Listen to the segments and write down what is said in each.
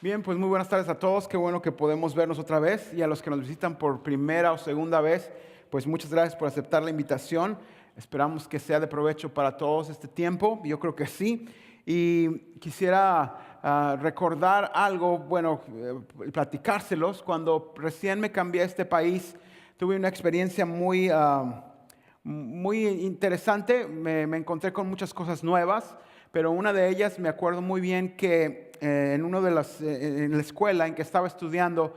Bien, pues muy buenas tardes a todos. Qué bueno que podemos vernos otra vez. Y a los que nos visitan por primera o segunda vez, pues muchas gracias por aceptar la invitación. Esperamos que sea de provecho para todos este tiempo. Yo creo que sí. Y quisiera recordar algo, platicárselos. Cuando recién me cambié a este país, tuve una experiencia muy interesante. Me encontré con muchas cosas nuevas, pero una de ellas me acuerdo muy bien que en la escuela en que estaba estudiando,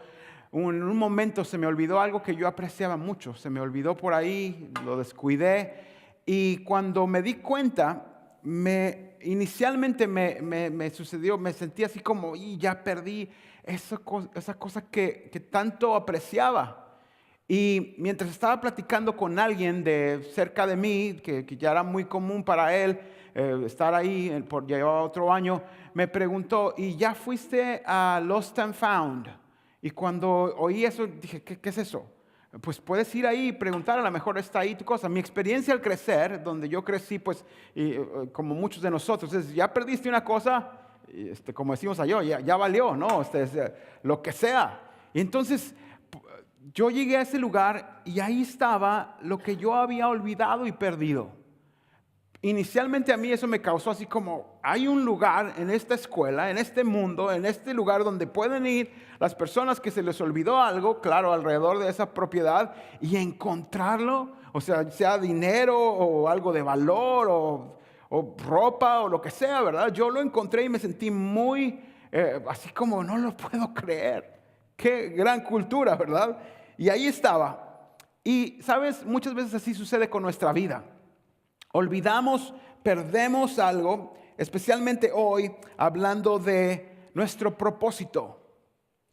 en un momento se me olvidó algo que yo apreciaba mucho. Se me olvidó por ahí, lo descuidé. Y cuando me di cuenta, inicialmente me sucedió, me sentí así como, y ya perdí esa cosa que tanto apreciaba. Y mientras estaba platicando con alguien de cerca de mí, que ya era muy común para él estar ahí, llevaba otro año, me preguntó, ¿y ya fuiste a Lost and Found? Y cuando oí eso, dije, ¿qué es eso? Pues puedes ir ahí y preguntar, a lo mejor está ahí tu cosa. Mi experiencia al crecer, donde yo crecí, pues, como muchos de nosotros, es, ya perdiste una cosa, como decimos allá, ya valió, ¿no? Lo que sea. Y entonces yo llegué a ese lugar y ahí estaba lo que yo había olvidado y perdido. Inicialmente a mí eso me causó así como, hay un lugar en esta escuela, en este mundo, en este lugar donde pueden ir las personas que se les olvidó algo, claro, alrededor de esa propiedad, y encontrarlo, o sea dinero o algo de valor o ropa o lo que sea, ¿verdad? Yo lo encontré y me sentí muy, así como no lo puedo creer. Qué gran cultura, ¿verdad? Y ahí estaba. Y, ¿sabes? Muchas veces así sucede con nuestra vida. Olvidamos, perdemos algo, especialmente hoy, hablando de nuestro propósito.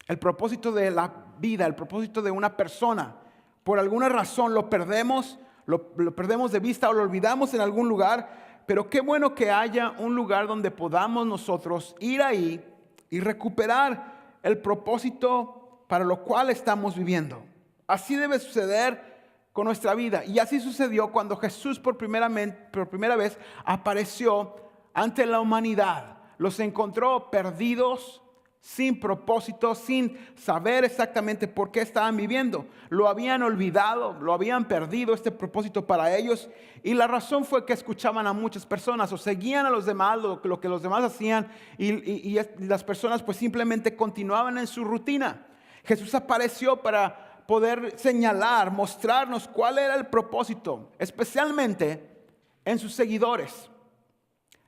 El propósito de la vida, el propósito de una persona. Por alguna razón lo perdemos de vista o lo olvidamos en algún lugar. Pero qué bueno que haya un lugar donde podamos nosotros ir ahí y recuperar el propósito para lo cual estamos viviendo. Así debe suceder con nuestra vida. Y así sucedió cuando Jesús por primera vez apareció ante la humanidad. Los encontró perdidos, sin propósito, sin saber exactamente por qué estaban viviendo. Lo habían olvidado, lo habían perdido este propósito para ellos. Y la razón fue que escuchaban a muchas personas o seguían a los demás, lo que los demás hacían. Y las personas pues simplemente continuaban en su rutina. Jesús apareció para poder señalar, mostrarnos cuál era el propósito, especialmente en sus seguidores.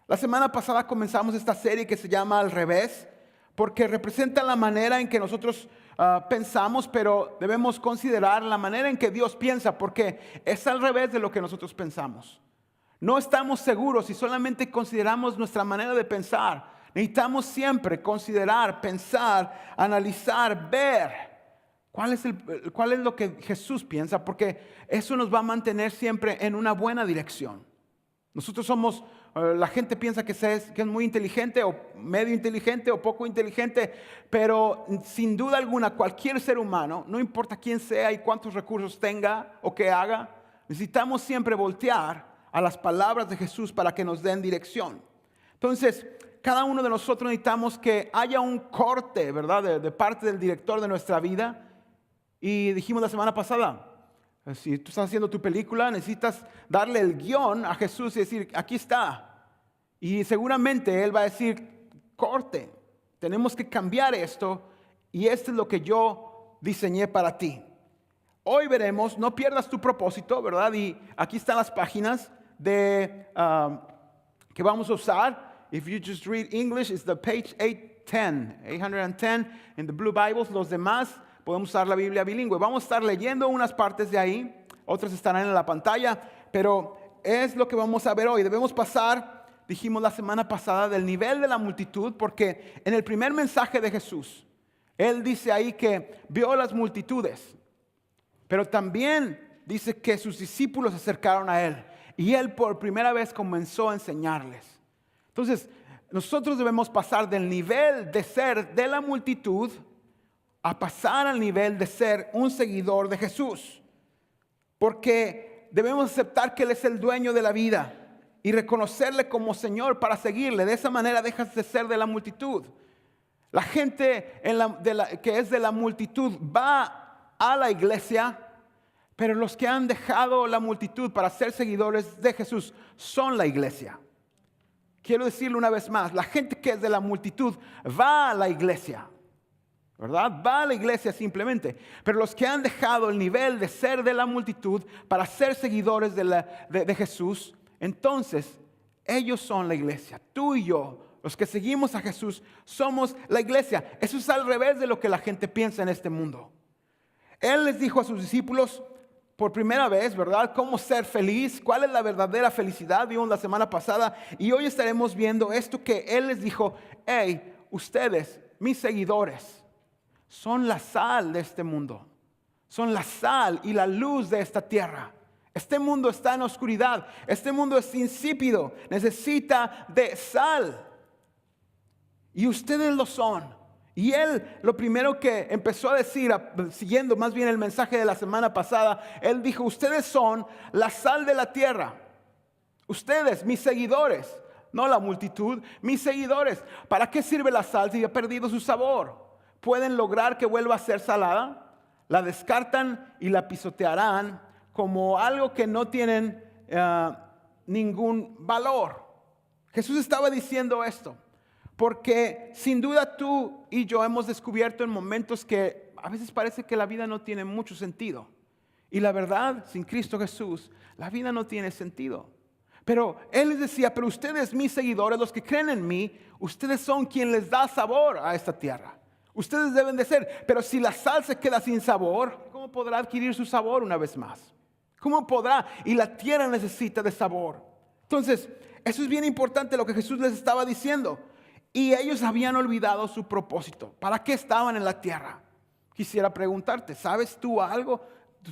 La semana pasada comenzamos esta serie que se llama Al Revés, porque representa la manera en que nosotros pensamos, pero debemos considerar la manera en que Dios piensa, porque es al revés de lo que nosotros pensamos. No estamos seguros y solamente consideramos nuestra manera de pensar. Necesitamos siempre considerar, pensar, analizar, ver ¿cuál es lo que Jesús piensa? Porque eso nos va a mantener siempre en una buena dirección. Nosotros somos, la gente piensa que es muy inteligente o medio inteligente o poco inteligente, pero sin duda alguna cualquier ser humano, no importa quién sea y cuántos recursos tenga o qué haga, necesitamos siempre voltear a las palabras de Jesús para que nos den dirección. Entonces, cada uno de nosotros necesitamos que haya un corte, ¿verdad? De parte del director de nuestra vida. Y dijimos la semana pasada, si tú estás haciendo tu película, necesitas darle el guión a Jesús y decir, aquí está. Y seguramente Él va a decir, corte, tenemos que cambiar esto y esto es lo que yo diseñé para ti. Hoy veremos, no pierdas tu propósito, ¿verdad? Y aquí están las páginas que vamos a usar. If you just read English, it's the page 810 in the blue Bibles. Los demás podemos usar la Biblia bilingüe. Vamos a estar leyendo unas partes de ahí, otras estarán en la pantalla, pero es lo que vamos a ver hoy. Debemos pasar, dijimos la semana pasada, del nivel de la multitud, porque en el primer mensaje de Jesús, Él dice ahí que vio las multitudes, pero también dice que sus discípulos se acercaron a Él y Él por primera vez comenzó a enseñarles. Entonces, nosotros debemos pasar del nivel de ser de la multitud a pasar al nivel de ser un seguidor de Jesús. Porque debemos aceptar que Él es el dueño de la vida y reconocerle como Señor para seguirle. De esa manera dejas de ser de la multitud. La gente que es de la multitud va a la iglesia, pero los que han dejado la multitud para ser seguidores de Jesús son la iglesia. Quiero decirlo una vez más, la gente que es de la multitud va a la iglesia, ¿verdad? Va a la iglesia simplemente. Pero los que han dejado el nivel de ser de la multitud para ser seguidores de Jesús, entonces ellos son la iglesia. Tú y yo, los que seguimos a Jesús, somos la iglesia. Eso es al revés de lo que la gente piensa en este mundo. Él les dijo a sus discípulos por primera vez, ¿verdad? Cómo ser feliz, cuál es la verdadera felicidad. Vimos la semana pasada y hoy estaremos viendo esto que Él les dijo. Hey, ustedes, mis seguidores, son la sal de este mundo. Son la sal y la luz de esta tierra. Este mundo está en oscuridad. Este mundo es insípido. Necesita de sal. Y ustedes lo son. Y Él lo primero que empezó a decir, siguiendo más bien el mensaje de la semana pasada, Él dijo, ustedes son la sal de la tierra. Ustedes, mis seguidores, no la multitud, mis seguidores. ¿Para qué sirve la sal si ha perdido su sabor? ¿Pueden lograr que vuelva a ser salada? La descartan y la pisotearán como algo que no tienen ningún valor. Jesús estaba diciendo esto. Porque sin duda tú y yo hemos descubierto en momentos que a veces parece que la vida no tiene mucho sentido. Y la verdad, sin Cristo Jesús, la vida no tiene sentido. Pero Él les decía, pero ustedes, mis seguidores, los que creen en mí, ustedes son quien les da sabor a esta tierra. Ustedes deben de ser. Pero si la sal se queda sin sabor, ¿cómo podrá adquirir su sabor una vez más? ¿Cómo podrá? Y la tierra necesita de sabor. Entonces, eso es bien importante lo que Jesús les estaba diciendo. Y ellos habían olvidado su propósito. ¿Para qué estaban en la tierra? Quisiera preguntarte, ¿sabes tú algo?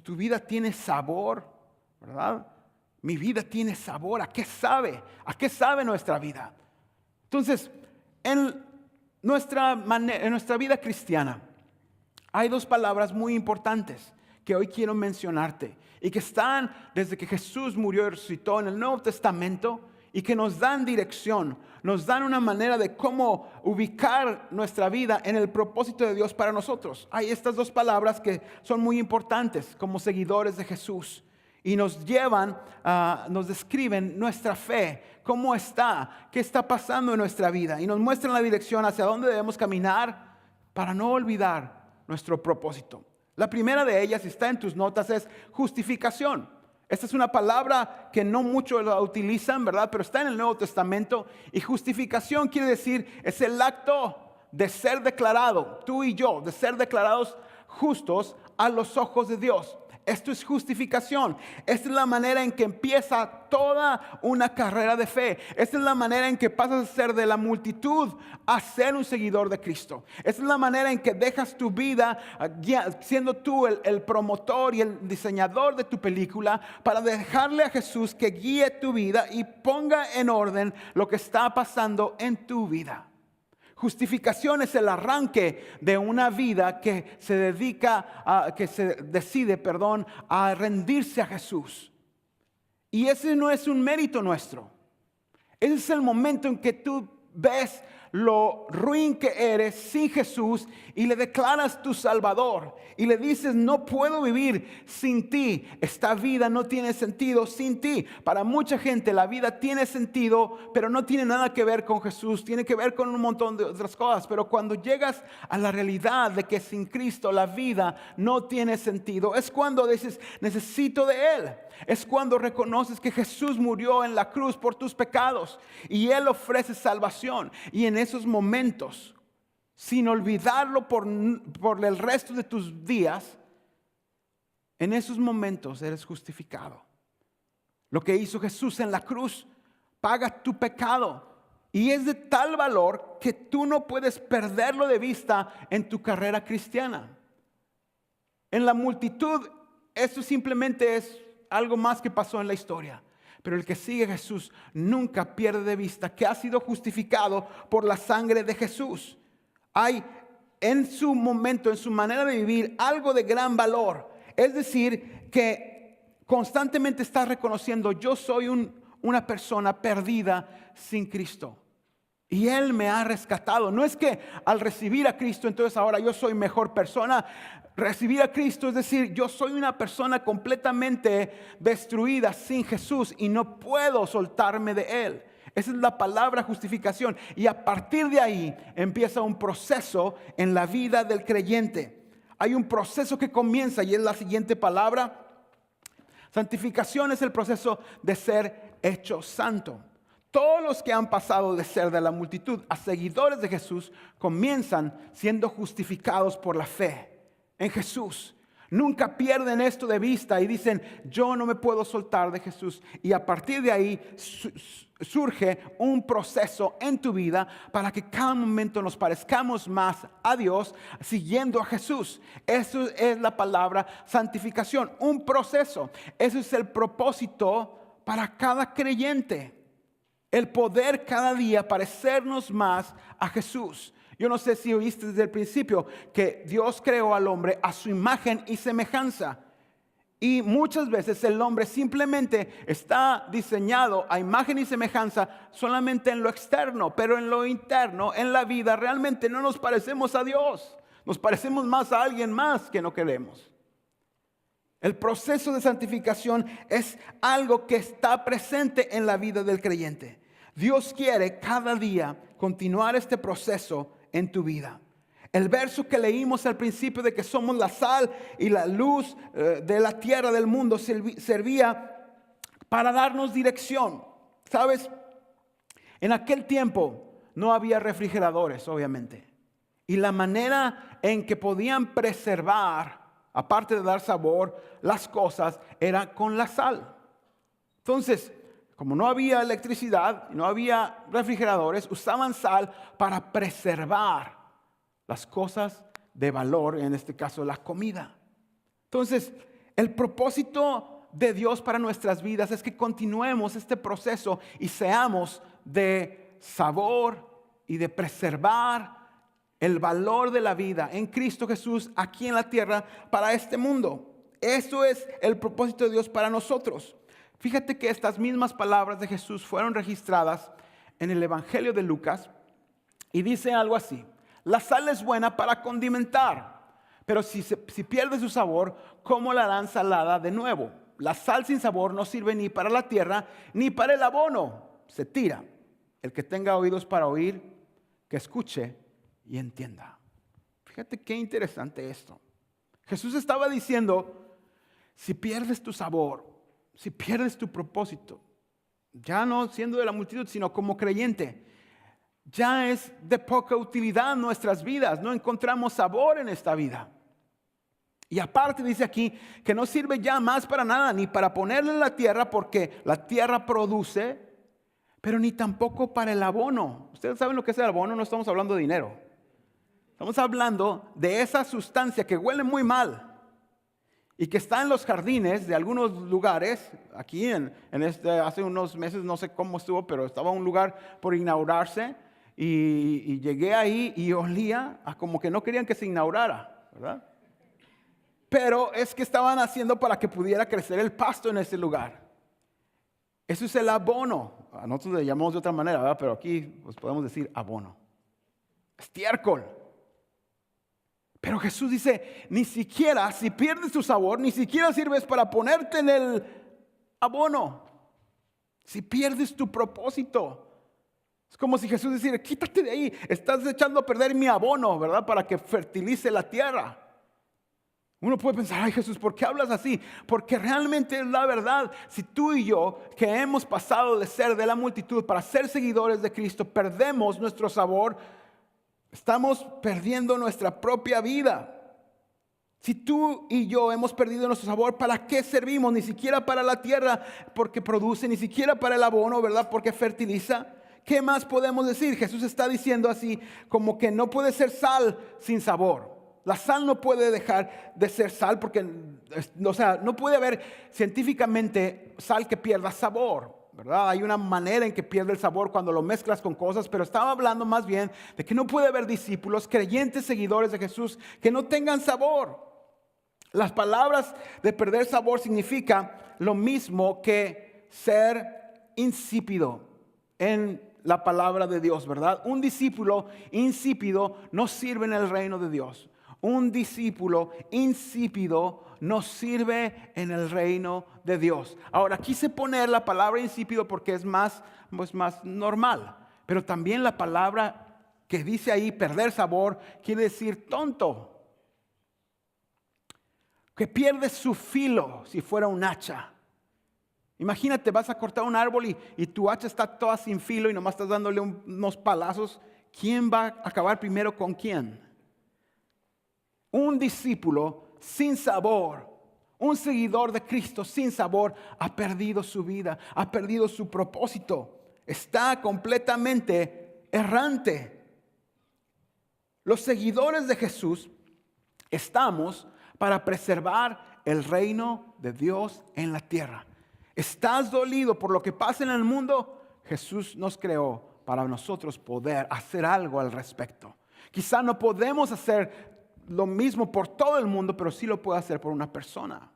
Tu vida tiene sabor, ¿verdad? Mi vida tiene sabor. ¿A qué sabe? ¿A qué sabe nuestra vida? Entonces, en nuestra vida cristiana hay dos palabras muy importantes que hoy quiero mencionarte y que están desde que Jesús murió y resucitó en el Nuevo Testamento y que nos dan dirección, nos dan una manera de cómo ubicar nuestra vida en el propósito de Dios para nosotros. Hay estas dos palabras que son muy importantes como seguidores de Jesús y nos llevan, nos describen nuestra fe, cómo está, qué está pasando en nuestra vida y nos muestran la dirección hacia dónde debemos caminar para no olvidar nuestro propósito. La primera de ellas, si está en tus notas, es justificación. Esta es una palabra que no muchos la utilizan, ¿verdad? Pero está en el Nuevo Testamento. Y justificación quiere decir, es el acto de ser declarado, tú y yo, de ser declarados justos a los ojos de Dios. Esto es justificación. Esta es la manera en que empieza toda una carrera de fe. Esta es la manera en que pasas a ser de la multitud a ser un seguidor de Cristo. Esta es la manera en que dejas tu vida siendo tú el promotor y el diseñador de tu película para dejarle a Jesús que guíe tu vida y ponga en orden lo que está pasando en tu vida. Justificación es el arranque de una vida que se decide a rendirse a Jesús. Y ese no es un mérito nuestro. Ese es el momento en que tú ves lo ruin que eres sin Jesús y le declaras tu Salvador y le dices, no puedo vivir sin ti, esta vida no tiene sentido sin ti. Para mucha gente la vida tiene sentido, pero no tiene nada que ver con Jesús, tiene que ver con un montón de otras cosas. Pero cuando llegas a la realidad de que sin Cristo la vida no tiene sentido, es cuando dices, necesito de Él. Es cuando reconoces que Jesús murió en la cruz por tus pecados y Él ofrece salvación. Y en esos momentos, sin olvidarlo por el resto de tus días, en esos momentos eres justificado. Lo que hizo Jesús en la cruz paga tu pecado y es de tal valor que tú no puedes perderlo de vista en tu carrera cristiana. En la multitud, esto simplemente es algo más que pasó en la historia. Pero el que sigue a Jesús nunca pierde de vista que ha sido justificado por la sangre de Jesús. Hay en su momento, en su manera de vivir, algo de gran valor. Es decir, que constantemente está reconociendo, yo soy una persona perdida sin Cristo. Y Él me ha rescatado. No es que al recibir a Cristo, entonces ahora yo soy mejor persona. Recibir a Cristo es decir, yo soy una persona completamente destruida sin Jesús y no puedo soltarme de Él. Esa es la palabra justificación. Y a partir de ahí empieza un proceso en la vida del creyente. Hay un proceso que comienza y es la siguiente palabra. Santificación es el proceso de ser hecho santo. Todos los que han pasado de ser de la multitud a seguidores de Jesús comienzan siendo justificados por la fe en Jesús. Nunca pierden esto de vista y dicen, yo no me puedo soltar de Jesús. Y a partir de ahí surge un proceso en tu vida para que cada momento nos parezcamos más a Dios siguiendo a Jesús. Eso es la palabra santificación, un proceso. Ese es el propósito para cada creyente. El poder cada día parecernos más a Jesús. Yo no sé si oíste desde el principio que Dios creó al hombre a su imagen y semejanza. Y muchas veces el hombre simplemente está diseñado a imagen y semejanza solamente en lo externo, pero en lo interno, en la vida, realmente no nos parecemos a Dios. Nos parecemos más a alguien más que no queremos. El proceso de santificación es algo que está presente en la vida del creyente. Dios quiere cada día continuar este proceso en tu vida. El verso que leímos al principio de que somos la sal y la luz de la tierra del mundo servía para darnos dirección. ¿Sabes? En aquel tiempo no había refrigeradores, obviamente. Y la manera en que podían preservar, aparte de dar sabor, las cosas era con la sal. Entonces, como no había electricidad, no había refrigeradores, usaban sal para preservar las cosas de valor, en este caso la comida. Entonces, el propósito de Dios para nuestras vidas es que continuemos este proceso y seamos de sabor y de preservar el valor de la vida en Cristo Jesús aquí en la tierra para este mundo. Eso es el propósito de Dios para nosotros. Fíjate que estas mismas palabras de Jesús fueron registradas en el Evangelio de Lucas y dice algo así: la sal es buena para condimentar, pero si pierde su sabor, ¿cómo la harán salada de nuevo? La sal sin sabor no sirve ni para la tierra ni para el abono, se tira. El que tenga oídos para oír, que escuche y entienda. Fíjate qué interesante esto. Jesús estaba diciendo, si pierdes tu sabor, si pierdes tu propósito, ya no siendo de la multitud, sino como creyente, ya es de poca utilidad en nuestras vidas. No encontramos sabor en esta vida. Y aparte dice aquí que no sirve ya más para nada, ni para ponerle en la tierra, porque la tierra produce, pero ni tampoco para el abono. Ustedes saben lo que es el abono, no estamos hablando de dinero. Estamos hablando de esa sustancia que huele muy mal y que está en los jardines de algunos lugares. Aquí hace unos meses, no sé cómo estuvo, pero estaba un lugar por inaugurarse y llegué ahí y olía a como que no querían que se inaugurara, ¿verdad? Pero es que estaban haciendo para que pudiera crecer el pasto en ese lugar. Eso es el abono. A nosotros le llamamos de otra manera, ¿verdad? Pero aquí pues podemos decir abono. Estiércol. Pero Jesús dice, ni siquiera, si pierdes tu sabor, ni siquiera sirves para ponerte en el abono. Si pierdes tu propósito. Es como si Jesús dijera, quítate de ahí, estás echando a perder mi abono, ¿verdad? Para que fertilice la tierra. Uno puede pensar, ay Jesús, ¿por qué hablas así? Porque realmente es la verdad. Si tú y yo, que hemos pasado de ser de la multitud para ser seguidores de Cristo, perdemos nuestro sabor, estamos perdiendo nuestra propia vida. Si tú y yo hemos perdido nuestro sabor, ¿para qué servimos? Ni siquiera para la tierra porque produce, ni siquiera para el abono, ¿verdad? Porque fertiliza. ¿Qué más podemos decir? Jesús está diciendo así, como que no puede ser sal sin sabor. La sal no puede dejar de ser sal porque, o sea, no puede haber científicamente sal que pierda sabor. ¿Verdad? Hay una manera en que pierde el sabor cuando lo mezclas con cosas, pero estaba hablando más bien de que no puede haber discípulos, creyentes, seguidores de Jesús, que no tengan sabor. Las palabras de perder sabor significa lo mismo que ser insípido. En la palabra de Dios, ¿verdad? Un discípulo insípido no sirve en el reino de Dios. Un discípulo insípido no sirve en el reino de Dios. Ahora, quise poner la palabra insípido porque es más normal. Pero también la palabra que dice ahí, perder sabor, quiere decir tonto. Que pierde su filo si fuera un hacha. Imagínate, vas a cortar un árbol y tu hacha está toda sin filo y nomás estás dándole unos palazos. ¿Quién va a acabar primero con quién? Un discípulo sin sabor, un seguidor de Cristo sin sabor, ha perdido su vida, ha perdido su propósito. Está completamente errante. Los seguidores de Jesús estamos para preservar el reino de Dios en la tierra. ¿Estás dolido por lo que pasa en el mundo? Jesús nos creó para nosotros poder hacer algo al respecto. Quizá no podemos hacer lo mismo por todo el mundo, pero sí lo puede hacer por una persona.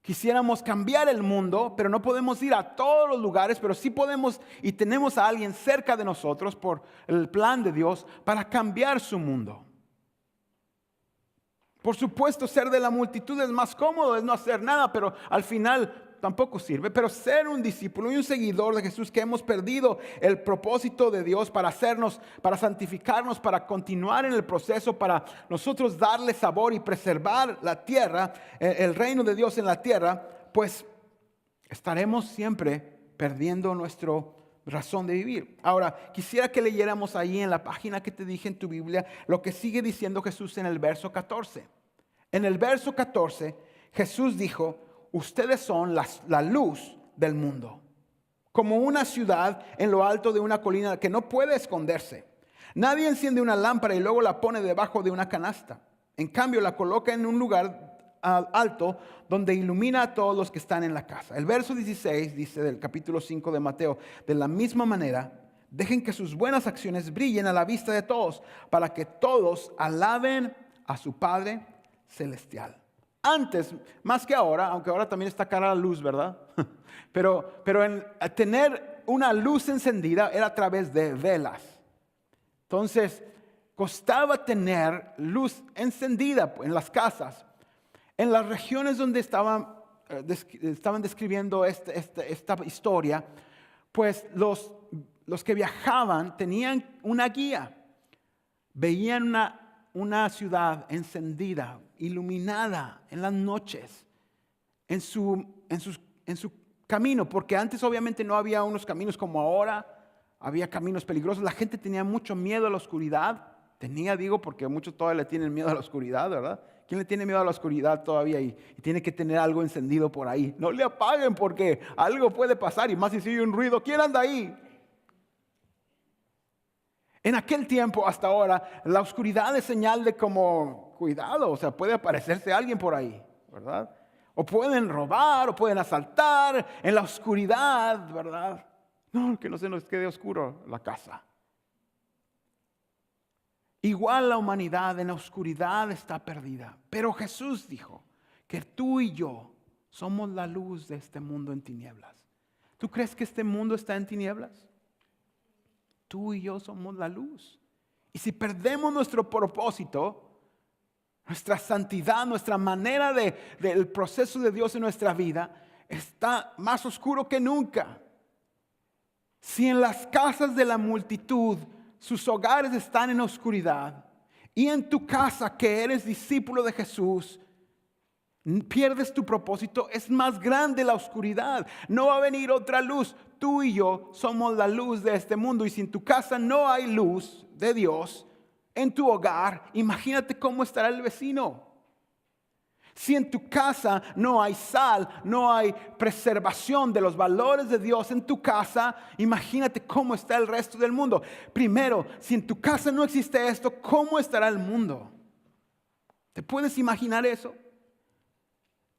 Quisiéramos cambiar el mundo, pero no podemos ir a todos los lugares, pero sí podemos y tenemos a alguien cerca de nosotros por el plan de Dios para cambiar su mundo. Por supuesto, ser de la multitud es más cómodo, es no hacer nada, pero al final tampoco sirve. Pero ser un discípulo y un seguidor de Jesús, que hemos perdido el propósito de Dios para hacernos, para santificarnos, para continuar en el proceso, para nosotros darle sabor y preservar la tierra, el reino de Dios en la tierra, pues estaremos siempre perdiendo nuestra razón de vivir. Ahora, quisiera que leyéramos ahí en la página que te dije en tu Biblia lo que sigue diciendo Jesús en el verso 14. En el verso 14, Jesús dijo: ustedes son la luz del mundo, como una ciudad en lo alto de una colina que no puede esconderse. Nadie enciende una lámpara y luego la pone debajo de una canasta. En cambio, la coloca en un lugar alto donde ilumina a todos los que están en la casa. El verso 16 dice del capítulo 5 de Mateo: de la misma manera, dejen que sus buenas acciones brillen a la vista de todos, para que todos alaben a su Padre celestial. Antes, más que ahora, aunque ahora también está cara la luz, ¿verdad? Pero tener una luz encendida era a través de velas. Entonces, costaba tener luz encendida en las casas. En las regiones donde estaban describiendo esta historia, pues los que viajaban tenían una guía. Veían una ciudad encendida, iluminada en las noches, en su camino, porque antes obviamente no había unos caminos como ahora, había caminos peligrosos, la gente tenía mucho miedo a la oscuridad, porque muchos todavía le tienen miedo a la oscuridad, ¿verdad? ¿Quién le tiene miedo a la oscuridad todavía y tiene que tener algo encendido por ahí? No le apaguen porque algo puede pasar, y más si sigue un ruido. ¿Quién anda ahí? En aquel tiempo hasta ahora, la oscuridad es señal de como cuidado, o sea, puede aparecerse alguien por ahí, ¿verdad? O pueden robar, o pueden asaltar en la oscuridad, ¿verdad? No, que no se nos quede oscuro la casa. Igual la humanidad en la oscuridad está perdida. Pero Jesús dijo que tú y yo somos la luz de este mundo en tinieblas. ¿Tú crees que este mundo está en tinieblas? Tú y yo somos la luz. Y si perdemos nuestro propósito, nuestra santidad, nuestra manera del proceso de Dios en nuestra vida, está más oscuro que nunca. Si en las casas de la multitud sus hogares están en oscuridad, y en tu casa que eres discípulo de Jesús pierdes tu propósito, es más grande la oscuridad. No va a venir otra luz. Tú y yo somos la luz de este mundo, y si en tu casa no hay luz de Dios en tu hogar, imagínate cómo estará el vecino. Si en tu casa no hay sal, no hay preservación de los valores de Dios en tu casa, imagínate cómo está el resto del mundo. Primero, si en tu casa no existe esto, ¿cómo estará el mundo? ¿Te puedes imaginar eso?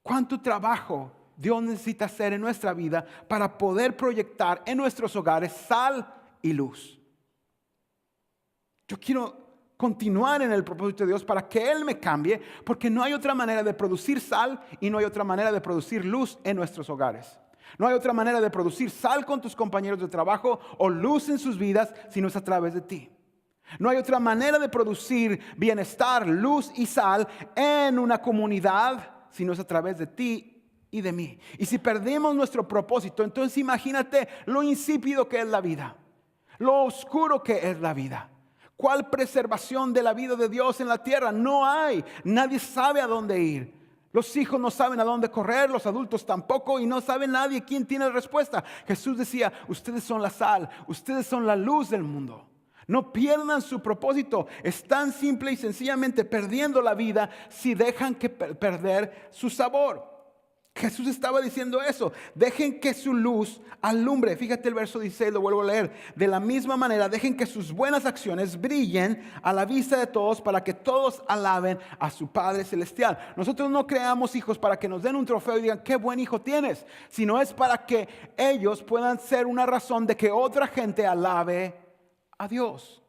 ¿Cuánto trabajo Dios necesita hacer en nuestra vida para poder proyectar en nuestros hogares sal y luz? Yo quiero continuar en el propósito de Dios para que Él me cambie, porque no hay otra manera de producir sal y no hay otra manera de producir luz en nuestros hogares. No hay otra manera de producir sal con tus compañeros de trabajo o luz en sus vidas si no es a través de ti. No hay otra manera de producir bienestar, luz y sal en una comunidad si no es a través de ti y de mí. Y si perdemos nuestro propósito, entonces imagínate lo insípido que es la vida, lo oscuro que es la vida. ¿Cuál preservación de la vida de Dios en la tierra? No hay. Nadie sabe a dónde ir. Los hijos no saben a dónde correr, los adultos tampoco, y no sabe nadie quién tiene la respuesta. Jesús decía, ustedes son la sal, ustedes son la luz del mundo. No pierdan su propósito. Están simple y sencillamente perdiendo la vida si dejan que perder su sabor. Jesús estaba diciendo eso. Dejen que su luz alumbre. Fíjate el verso 16, lo vuelvo a leer. De la misma manera, dejen que sus buenas acciones brillen a la vista de todos para que todos alaben a su Padre Celestial. Nosotros no creamos hijos para que nos den un trofeo y digan, qué buen hijo tienes. Sino es para que ellos puedan ser una razón de que otra gente alabe a Dios.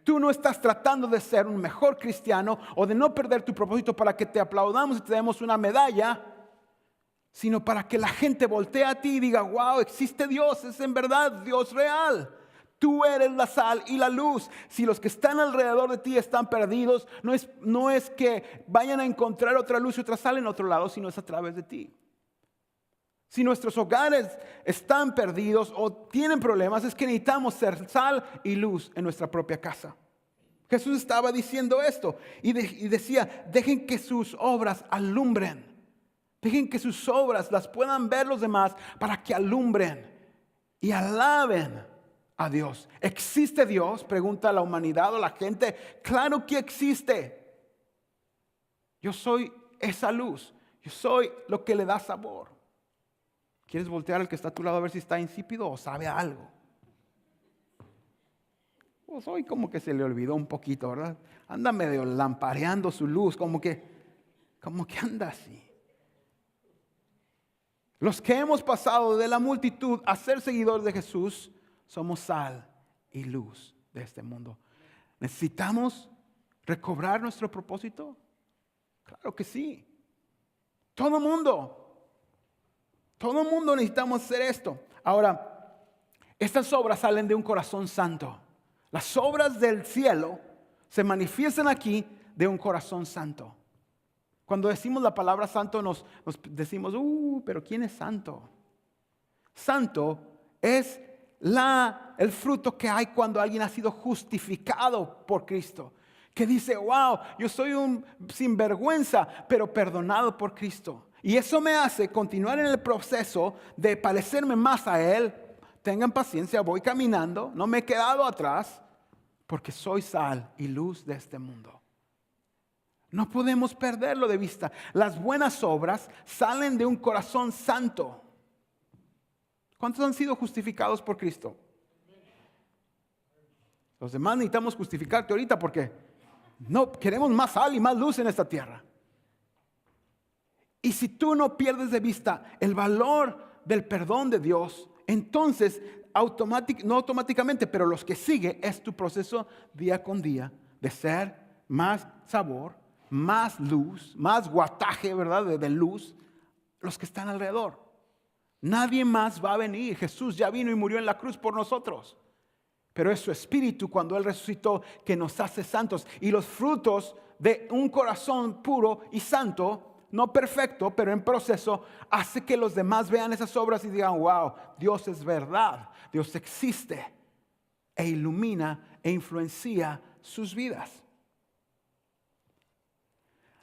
Tú no estás tratando de ser un mejor cristiano o de no perder tu propósito para que te aplaudamos y te demos una medalla, sino para que la gente voltee a ti y diga, wow, existe Dios, es en verdad Dios real. Tú eres la sal y la luz. Si los que están alrededor de ti están perdidos, no es que vayan a encontrar otra luz y otra sal en otro lado, sino es a través de ti. Si nuestros hogares están perdidos o tienen problemas, es que necesitamos ser sal y luz en nuestra propia casa. Jesús estaba diciendo esto y decía, dejen que sus obras alumbren. Dejen que sus obras las puedan ver los demás para que alumbren y alaben a Dios. ¿Existe Dios? Pregunta la humanidad o la gente. Claro que existe. Yo soy esa luz. Yo soy lo que le da sabor. ¿Quieres voltear al que está a tu lado a ver si está insípido o sabe algo? Pues hoy como que se le olvidó un poquito, ¿verdad? Anda medio lampareando su luz, como que anda así. Los que hemos pasado de la multitud a ser seguidores de Jesús, somos sal y luz de este mundo. ¿Necesitamos recobrar nuestro propósito? Claro que sí. Todo mundo necesitamos hacer esto. Ahora, estas obras salen de un corazón santo. Las obras del cielo se manifiestan aquí de un corazón santo. Cuando decimos la palabra santo nos decimos, pero ¿quién es santo? Santo es el fruto que hay cuando alguien ha sido justificado por Cristo. Que dice, wow, yo soy un sinvergüenza, pero perdonado por Cristo. Y eso me hace continuar en el proceso de parecerme más a Él. Tengan paciencia, voy caminando, no me he quedado atrás, porque soy sal y luz de este mundo. No podemos perderlo de vista. Las buenas obras salen de un corazón santo. ¿Cuántos han sido justificados por Cristo? Los demás necesitamos justificarte ahorita porque no queremos más sal y más luz en esta tierra. Y si tú no pierdes de vista el valor del perdón de Dios, entonces no automáticamente, pero los que sigue es tu proceso día con día de ser más sabor, más luz, más guataje, ¿verdad? De luz, los que están alrededor. Nadie más va a venir. Jesús ya vino y murió en la cruz por nosotros. Pero es su espíritu cuando Él resucitó que nos hace santos. Y los frutos de un corazón puro y santo, no perfecto, pero en proceso, hace que los demás vean esas obras y digan, wow, Dios es verdad, Dios existe. E ilumina e influencia sus vidas.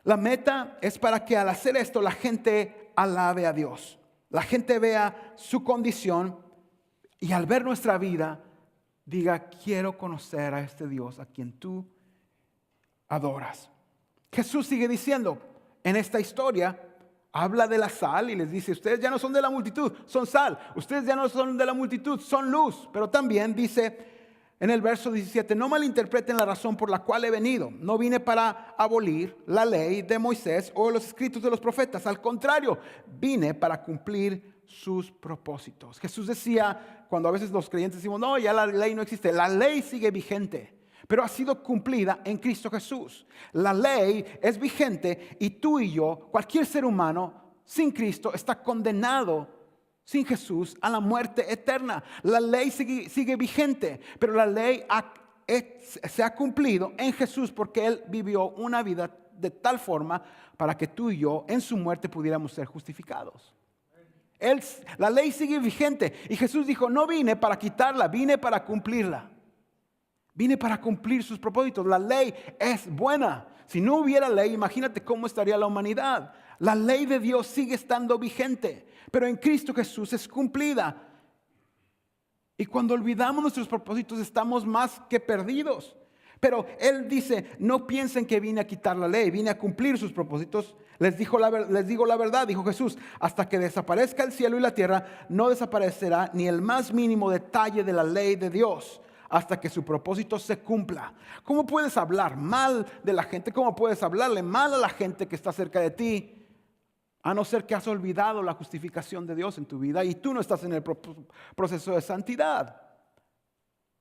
La meta es para que al hacer esto la gente alabe a Dios. La gente vea su condición y al ver nuestra vida diga, quiero conocer a este Dios a quien tú adoras. Jesús sigue diciendo en esta historia, habla de la sal y les dice, ustedes ya no son de la multitud, son sal. Ustedes ya no son de la multitud, son luz. Pero también dice en el verso 17, no malinterpreten la razón por la cual he venido. No vine para abolir la ley de Moisés o los escritos de los profetas. Al contrario, vine para cumplir sus propósitos. Jesús decía, cuando a veces los creyentes decimos, no, ya la ley no existe. La ley sigue vigente, pero ha sido cumplida en Cristo Jesús. La ley es vigente y tú y yo, cualquier ser humano sin Cristo, está condenado sin Jesús a la muerte eterna. La ley sigue vigente, pero la ley se ha cumplido en Jesús porque Él vivió una vida de tal forma para que tú y yo en su muerte pudiéramos ser justificados. La ley sigue vigente y Jesús dijo, no vine para quitarla, vine para cumplirla. Vine para cumplir sus propósitos. La ley es buena. Si no hubiera ley, imagínate cómo estaría la humanidad. La ley de Dios sigue estando vigente, pero en Cristo Jesús es cumplida. Y cuando olvidamos nuestros propósitos estamos más que perdidos. Pero Él dice, no piensen que vine a quitar la ley, vine a cumplir sus propósitos. Les digo la verdad, dijo Jesús, hasta que desaparezca el cielo y la tierra, no desaparecerá ni el más mínimo detalle de la ley de Dios, hasta que su propósito se cumpla. ¿Cómo puedes hablar mal de la gente? ¿Cómo puedes hablarle mal a la gente que está cerca de ti? A no ser que has olvidado la justificación de Dios en tu vida y tú no estás en el proceso de santidad.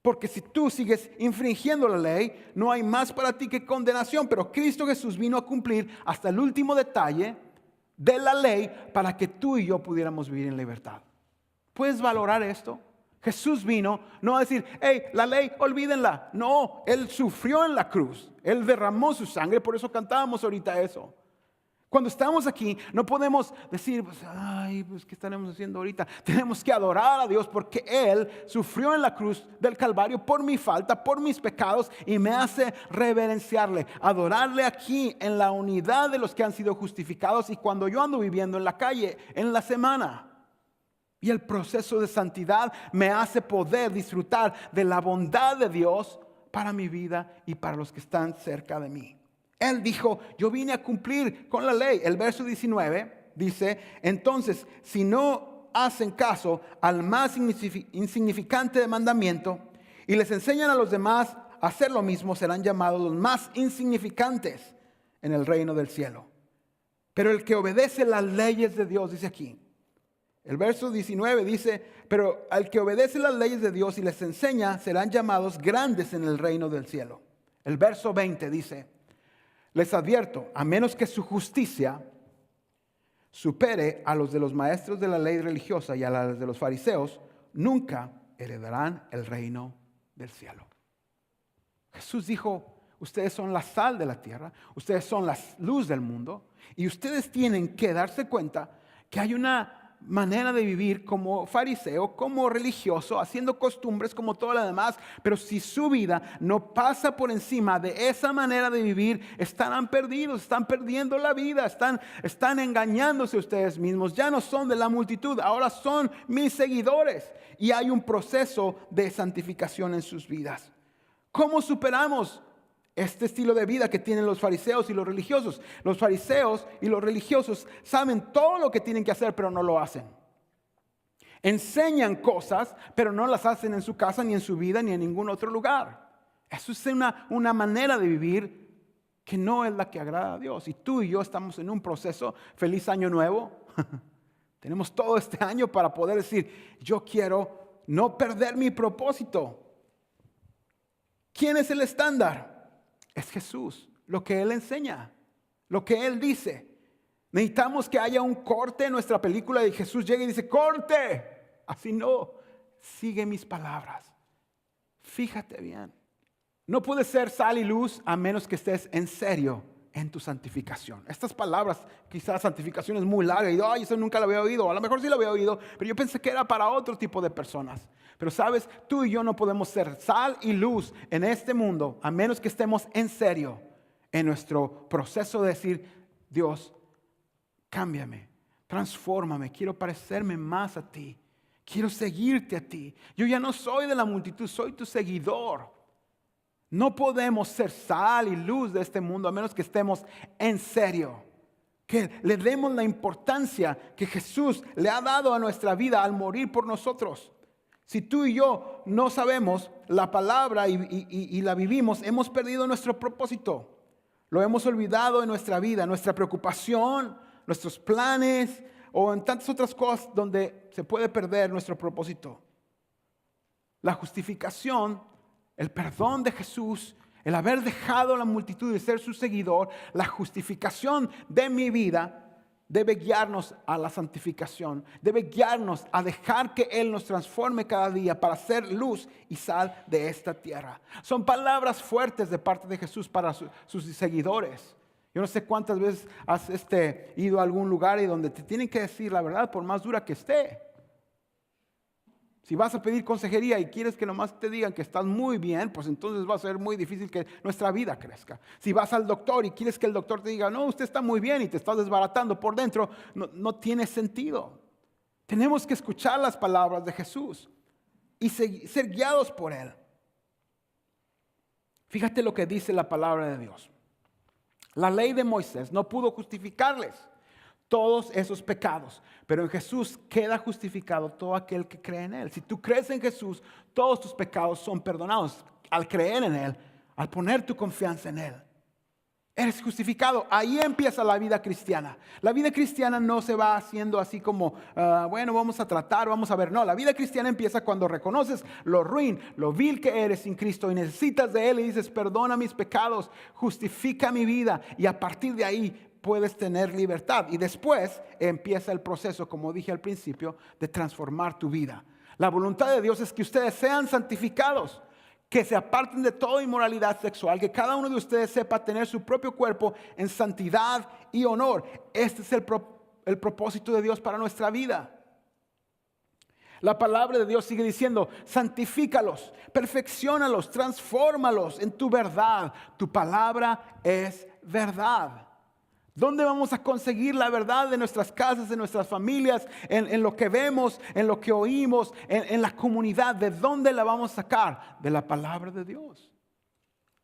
Porque si tú sigues infringiendo la ley, no hay más para ti que condenación. Pero Cristo Jesús vino a cumplir hasta el último detalle de la ley para que tú y yo pudiéramos vivir en libertad. ¿Puedes valorar esto? Jesús vino no a decir, hey, la ley, olvídenla. No, Él sufrió en la cruz. Él derramó su sangre, por eso cantábamos ahorita eso. Cuando estamos aquí, no podemos decir, ¿qué estaremos haciendo ahorita? Tenemos que adorar a Dios porque Él sufrió en la cruz del Calvario por mi falta, por mis pecados y me hace reverenciarle, adorarle aquí en la unidad de los que han sido justificados y cuando yo ando viviendo en la calle, en la semana. Y el proceso de santidad me hace poder disfrutar de la bondad de Dios para mi vida y para los que están cerca de mí. Él dijo, yo vine a cumplir con la ley. El verso 19 dice, entonces, si no hacen caso al más insignificante de mandamiento y les enseñan a los demás a hacer lo mismo, serán llamados los más insignificantes en el reino del cielo. Pero el que obedece las leyes de Dios, dice aquí, el verso 19 dice, pero al que obedece las leyes de Dios y les enseña, serán llamados grandes en el reino del cielo. El verso 20 dice, les advierto, a menos que su justicia supere a los de los maestros de la ley religiosa y a las de los fariseos, nunca heredarán el reino del cielo. Jesús dijo, ustedes son la sal de la tierra, ustedes son la luz del mundo y ustedes tienen que darse cuenta que hay una manera de vivir como fariseo, como religioso, haciendo costumbres como todo lo demás, pero si su vida no pasa por encima de esa manera de vivir, estarán perdidos, están perdiendo la vida, están engañándose ustedes mismos, ya no son de la multitud, ahora son mis seguidores y hay un proceso de santificación en sus vidas. ¿Cómo superamos este estilo de vida que tienen los fariseos y los religiosos? Los fariseos y los religiosos saben todo lo que tienen que hacer, pero no lo hacen. Enseñan cosas, pero no las hacen en su casa, ni en su vida, ni en ningún otro lugar. Eso es una manera de vivir que no es la que agrada a Dios. Y tú y yo estamos en un proceso. Feliz año nuevo. Tenemos todo este año para poder decir, yo quiero no perder mi propósito. ¿Quién es el estándar? Es Jesús, lo que Él enseña, lo que Él dice. Necesitamos que haya un corte en nuestra película y Jesús llega y dice, ¡corte! Así no, sigue mis palabras. Fíjate bien. No puedes ser sal y luz a menos que estés en serio en tu santificación. Estas palabras, quizás santificación es muy larga y eso nunca lo había oído, a lo mejor sí lo había oído, pero yo pensé que era para otro tipo de personas. Pero sabes, tú y yo no podemos ser sal y luz en este mundo a menos que estemos en serio en nuestro proceso de decir, Dios, cámbiame, transfórmame, quiero parecerme más a ti, quiero seguirte a ti. Yo ya no soy de la multitud, soy tu seguidor. No podemos ser sal y luz de este mundo a menos que estemos en serio. Que le demos la importancia que Jesús le ha dado a nuestra vida al morir por nosotros. Si tú y yo no sabemos la palabra y la vivimos, hemos perdido nuestro propósito. Lo hemos olvidado en nuestra vida, nuestra preocupación, nuestros planes o en tantas otras cosas donde se puede perder nuestro propósito. La justificación, el perdón de Jesús, el haber dejado la multitud de ser su seguidor, la justificación de mi vida debe guiarnos a la santificación, debe guiarnos a dejar que Él nos transforme cada día para ser luz y sal de esta tierra. Son palabras fuertes de parte de Jesús para sus seguidores. Yo no sé cuántas veces has ido a algún lugar y donde te tienen que decir la verdad por más dura que esté. Si vas a pedir consejería y quieres que nomás te digan que estás muy bien, pues entonces va a ser muy difícil que nuestra vida crezca. Si vas al doctor y quieres que el doctor te diga, no, usted está muy bien y te estás desbaratando por dentro, no tiene sentido. Tenemos que escuchar las palabras de Jesús y ser guiados por Él. Fíjate lo que dice la palabra de Dios. La ley de Moisés no pudo justificarles todos esos pecados, pero en Jesús queda justificado todo aquel que cree en Él. Si tú crees en Jesús, todos tus pecados son perdonados al creer en Él, al poner tu confianza en Él. Eres justificado. Ahí empieza la vida cristiana. La vida cristiana no se va haciendo así como, bueno, vamos a tratar, vamos a ver. No, la vida cristiana empieza cuando reconoces lo ruin, lo vil que eres sin Cristo y necesitas de Él y dices, perdona mis pecados, justifica mi vida. Y a partir de ahí puedes tener libertad. Y después empieza el proceso, como dije al principio, de transformar tu vida. La voluntad de Dios es que ustedes sean santificados, que se aparten de toda inmoralidad sexual, que cada uno de ustedes sepa tener su propio cuerpo en santidad y honor. Este es el propósito de Dios para nuestra vida. La palabra de Dios sigue diciendo, santifícalos, perfecciónalos, transfórmalos en tu verdad. Tu palabra es verdad. ¿Dónde vamos a conseguir la verdad de nuestras casas, de nuestras familias, en lo que vemos, en lo que oímos, en la comunidad? ¿De dónde la vamos a sacar? De la palabra de Dios.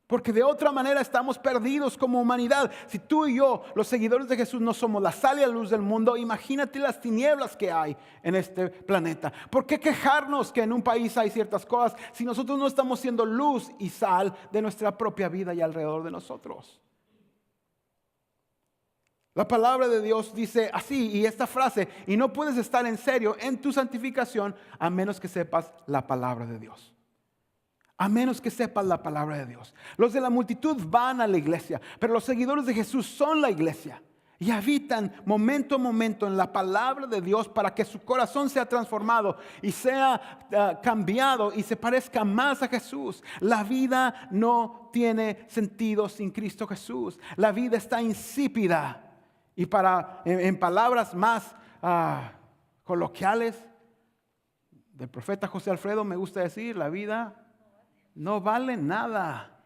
Porque de otra manera estamos perdidos como humanidad. Si tú y yo, los seguidores de Jesús, no somos la sal y la luz del mundo, imagínate las tinieblas que hay en este planeta. ¿Por qué quejarnos que en un país hay ciertas cosas si nosotros no estamos siendo luz y sal de nuestra propia vida y alrededor de nosotros? La palabra de Dios dice así, y esta frase, y no puedes estar en serio en tu santificación a menos que sepas la palabra de Dios. A menos que sepas la palabra de Dios. Los de la multitud van a la iglesia, pero los seguidores de Jesús son la iglesia y habitan momento a momento en la palabra de Dios para que su corazón sea transformado y sea cambiado y se parezca más a Jesús. La vida no tiene sentido sin Cristo Jesús. La vida está insípida. Y en palabras más coloquiales del profeta José Alfredo, me gusta decir, la vida no vale nada.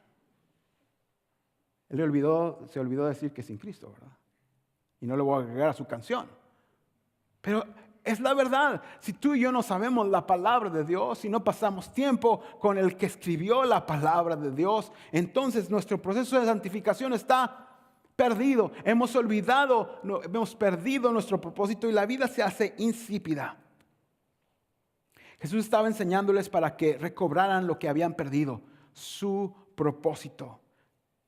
Él se olvidó decir que sin Cristo, ¿verdad? Y no le voy a agregar a su canción. Pero es la verdad. Si tú y yo no sabemos la palabra de Dios, si no pasamos tiempo con el que escribió la palabra de Dios, entonces nuestro proceso de santificación está perdido, hemos perdido nuestro propósito y la vida se hace insípida. Jesús estaba enseñándoles para que recobraran lo que habían perdido, su propósito,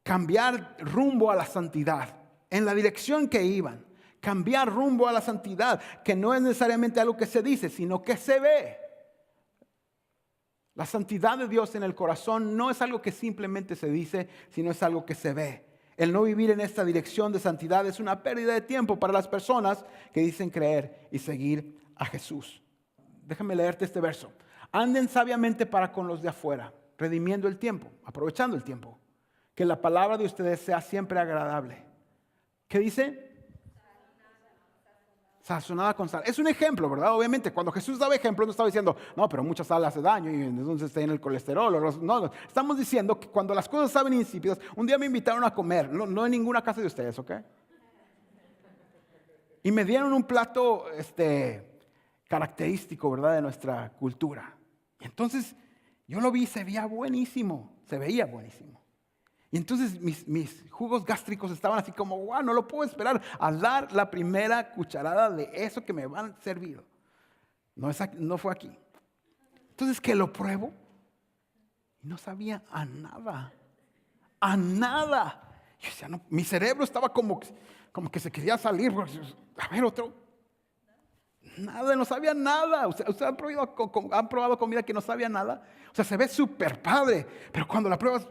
cambiar rumbo a la santidad, en la dirección que iban, cambiar rumbo a la santidad, que no es necesariamente algo que se dice, sino que se ve. La santidad de Dios en el corazón no es algo que simplemente se dice, sino es algo que se ve. El no vivir en esta dirección de santidad es una pérdida de tiempo para las personas que dicen creer y seguir a Jesús. Déjame leerte este verso. Anden sabiamente para con los de afuera, redimiendo el tiempo, aprovechando el tiempo. Que la palabra de ustedes sea siempre agradable. ¿Qué dice? Sazonada con sal. Es un ejemplo, ¿verdad? Obviamente, cuando Jesús daba ejemplo, no estaba diciendo, no, pero mucha sal hace daño y entonces está en el colesterol. No, estamos diciendo que cuando las cosas saben insípidas, un día me invitaron a comer, no en ninguna casa de ustedes, ¿ok? Y me dieron un plato característico, ¿verdad? De nuestra cultura. Y entonces yo lo vi, se veía buenísimo. Y entonces mis jugos gástricos estaban así como, wow, no lo puedo esperar a dar la primera cucharada de eso que me van a servir. No fue aquí. Entonces que lo pruebo y no sabía a nada. Yo decía, no, mi cerebro estaba como que se quería salir. A ver, otro. Nada, no sabía nada. ¿Ustedes han probado comida que no sabía nada? O sea, se ve súper padre, pero cuando la pruebas,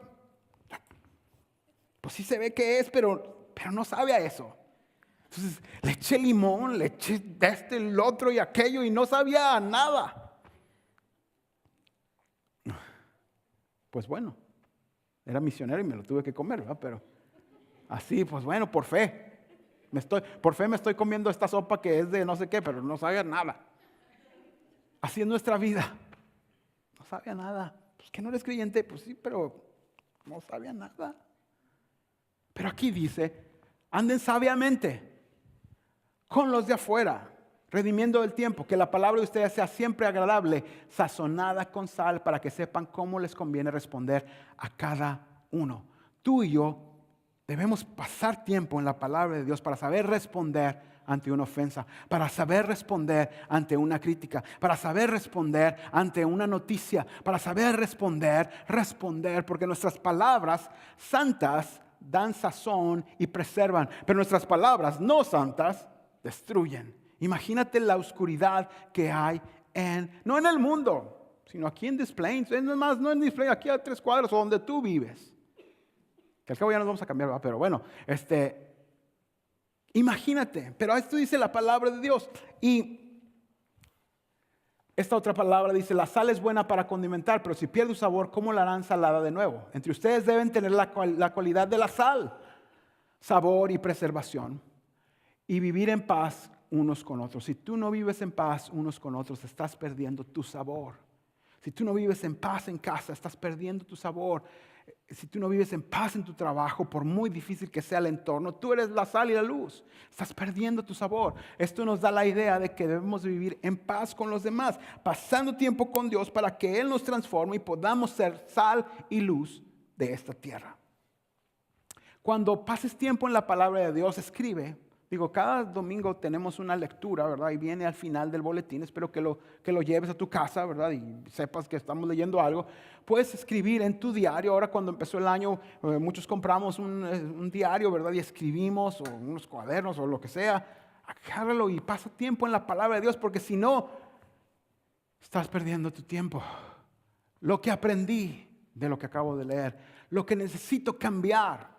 pues sí se ve que es, pero no sabe a eso. Entonces le eché limón, le eché el otro y aquello y no sabía nada. Pues bueno, era misionero y me lo tuve que comer, ¿verdad? Pero así, pues bueno, por fe. Por fe me estoy comiendo esta sopa que es de no sé qué, pero no sabía nada. Así es nuestra vida. No sabía nada. Pues que no eres creyente, pues sí, pero no sabía nada. Pero aquí dice, anden sabiamente con los de afuera, redimiendo el tiempo, que la palabra de ustedes sea siempre agradable, sazonada con sal, para que sepan cómo les conviene responder a cada uno. Tú y yo debemos pasar tiempo en la palabra de Dios para saber responder ante una ofensa, para saber responder ante una crítica, para saber responder ante una noticia, para saber responder, porque nuestras palabras santas dan sazón y preservan, pero nuestras palabras no santas destruyen. Imagínate la oscuridad que hay no en el mundo, sino aquí en Des Plaines, no en Des Plaines, aquí a 3 cuadras o donde tú vives. Que al cabo ya nos vamos a cambiar, ¿verdad? Pero bueno, imagínate, pero esto dice la palabra de Dios. Y esta otra palabra dice, la sal es buena para condimentar, pero si pierde su sabor, ¿cómo la harán salada de nuevo? Entre ustedes deben tener la cualidad de la sal, sabor y preservación, y vivir en paz unos con otros. Si tú no vives en paz unos con otros, estás perdiendo tu sabor. Si tú no vives en paz en casa, estás perdiendo tu sabor. Si tú no vives en paz en tu trabajo, por muy difícil que sea el entorno, tú eres la sal y la luz. Estás perdiendo tu sabor. Esto nos da la idea de que debemos vivir en paz con los demás, pasando tiempo con Dios para que Él nos transforme y podamos ser sal y luz de esta tierra. Cuando pases tiempo en la palabra de Dios, escribe. Digo, cada domingo tenemos una lectura, ¿verdad? Y viene al final del boletín. Espero que lo lleves a tu casa, ¿verdad? Y sepas que estamos leyendo algo. Puedes escribir en tu diario. Ahora cuando empezó el año, muchos compramos un diario, ¿verdad? Y escribimos, o unos cuadernos, o lo que sea. Agárralo y pasa tiempo en la palabra de Dios, porque si no, estás perdiendo tu tiempo. Lo que aprendí de lo que acabo de leer, lo que necesito cambiar.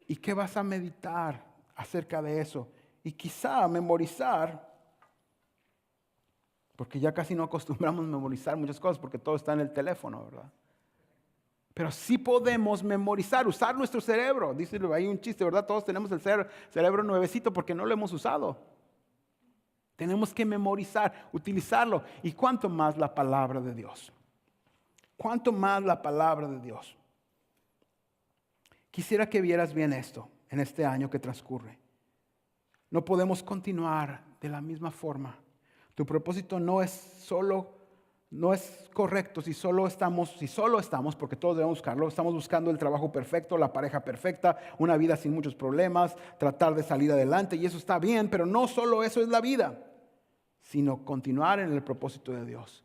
¿Y qué vas a meditar acerca de eso? Y quizá memorizar, porque ya casi no acostumbramos a memorizar muchas cosas porque todo está en el teléfono, ¿verdad? Pero sí podemos memorizar, usar nuestro cerebro. Dice, hay un chiste, ¿verdad? Todos tenemos el cerebro nuevecito porque no lo hemos usado. Tenemos que memorizar, utilizarlo. ¿Y cuánto más la palabra de Dios? ¿Cuánto más la palabra de Dios? Quisiera que vieras bien esto en este año que transcurre. No podemos continuar de la misma forma. Tu propósito no es correcto si solo estamos, porque todos debemos buscarlo, estamos buscando el trabajo perfecto, la pareja perfecta, una vida sin muchos problemas, tratar de salir adelante, y eso está bien, pero no solo eso es la vida, sino continuar en el propósito de Dios.